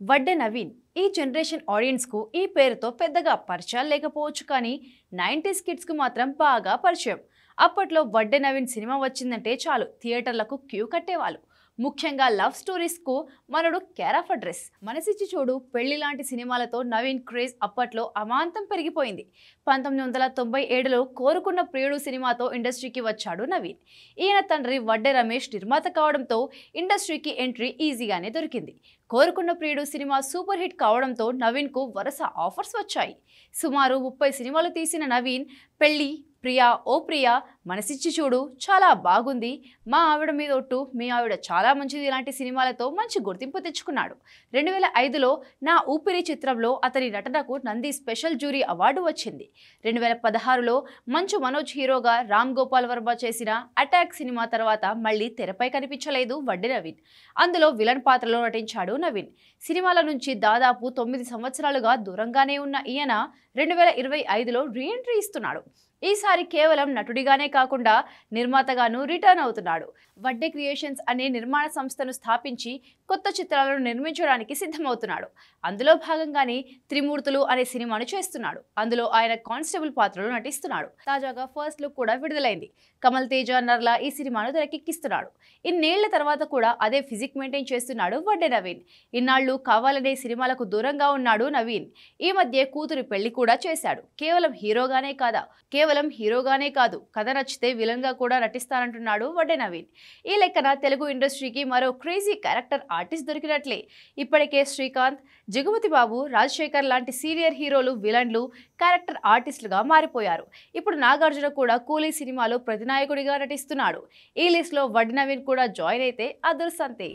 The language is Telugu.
వడ్డే నవీన్ ఈ జనరేషన్ ఆడియన్స్ కు ఈ పేరుతో పెద్దగా పరిచయాలు లేకపోవచ్చు కానీ 90s కిడ్స్ కు మాత్రం బాగా పరిచయం. అప్పట్లో వడ్డే నవీన్ సినిమా వచ్చిందంటే చాలు థియేటర్లకు క్యూ కట్టేవాళ్ళు. ముఖ్యంగా లవ్ స్టోరీస్ కు మనడు కేర్ ఆఫ్ అడ్రస్. మనసిచ్చి చూడు, పెళ్లి లాంటి సినిమాలతో నవీన్ క్రేజ్ అప్పట్లో అమాంతం పెరిగిపోయింది. 1997లో కోరుకున్న ప్రియుడు సినిమాతో ఇండస్ట్రీకి వచ్చాడు నవీన్. ఈయన తండ్రి వడ్డే రమేష్ నిర్మాత కావడంతో ఇండస్ట్రీకి ఎంట్రీ ఈజీగానే దొరికింది. కోరుకున్న ప్రియుడు సినిమా సూపర్ హిట్ కావడంతో నవీన్ కు వరుస ఆఫర్స్ వచ్చాయి. సుమారు 30 సినిమాలు తీసిన నవీన్ పెళ్లి, ప్రియా ఓ ప్రియా, మనసిచ్చి చూడు, చాలా బాగుంది, మా ఆవిడ మీద ఒట్టు, మీ ఆవిడ చాలా మంచిది లాంటి సినిమాలతో మంచి గుర్తింపు తెచ్చుకున్నాడు. 2005లో నా ఊపిరి చిత్రంలో అతని నటనకు నంది స్పెషల్ జ్యూరీ అవార్డు వచ్చింది. 2016లో మంచు మనోజ్ హీరోగా రామ్ గోపాల్ వర్మ చేసిన అటాక్ సినిమా తర్వాత మళ్ళీ తెరపై కనిపించలేదు వడ్డే నవీన్. అందులో విలన్ పాత్రలో నటించాడు నవీన్. సినిమాల నుంచి దాదాపు 9 సంవత్సరాలుగా దూరంగానే ఉన్న ఈయన 2025లో రీఎంట్రీ ఇస్తున్నాడు. ఈసారి కేవలం నటుడిగానే కాకుండా నిర్మాతగాను రిటర్న్ అవుతున్నాడు. వడ్డే క్రియేషన్స్ అనే నిర్మాణ సంస్థను స్థాపించి కొత్త చిత్రాలను నిర్మించడానికి సిద్ధమవుతున్నాడు. అందులో భాగంగానే త్రిమూర్తులు అనే సినిమాను చేస్తున్నాడు. అందులో ఆయన కానిస్టేబుల్ పాత్రలో నటిస్తున్నాడు. తాజాగా ఫస్ట్ లుక్ కూడా విడుదలైంది. కమల్ తేజ నర్లా ఈ సినిమాను తెరకెక్కిస్తున్నాడు. ఇన్నేళ్ల తర్వాత కూడా అదే ఫిజిక్ మెయింటైన్ చేస్తున్నాడు వడ్డే నవీన్. ఇన్నాళ్లు కావాలనే సినిమాలకు దూరంగా ఉన్నాడు నవీన్. ఈ మధ్య కూతురి పెళ్లి కూడా చేశాడు. కేవలం హీరోగానే కాదు, కథ నచ్చితే విలన్ గా కూడా నటిస్తానంటున్నాడు వడ్డే నవీన్. ఈ లెక్కన తెలుగు ఇండస్ట్రీకి మరో క్రేజీ క్యారెక్టర్ ఆర్టిస్ట్ దొరికినట్లే. ఇప్పటికే శ్రీకాంత్, జగపతి బాబు, రాజశేఖర్ లాంటి సీనియర్ హీరోలు విలన్లు క్యారెక్టర్ ఆర్టిస్టులుగా మారిపోయారు. ఇప్పుడు నాగార్జున కూడా కూలీ సినిమాలో ప్రతినాయకుడిగా నటిస్తున్నాడు. ఈ లిస్ట్ లో వడ్డే నవీన్ కూడా జాయిన్ అయితే అదృష్టంతే.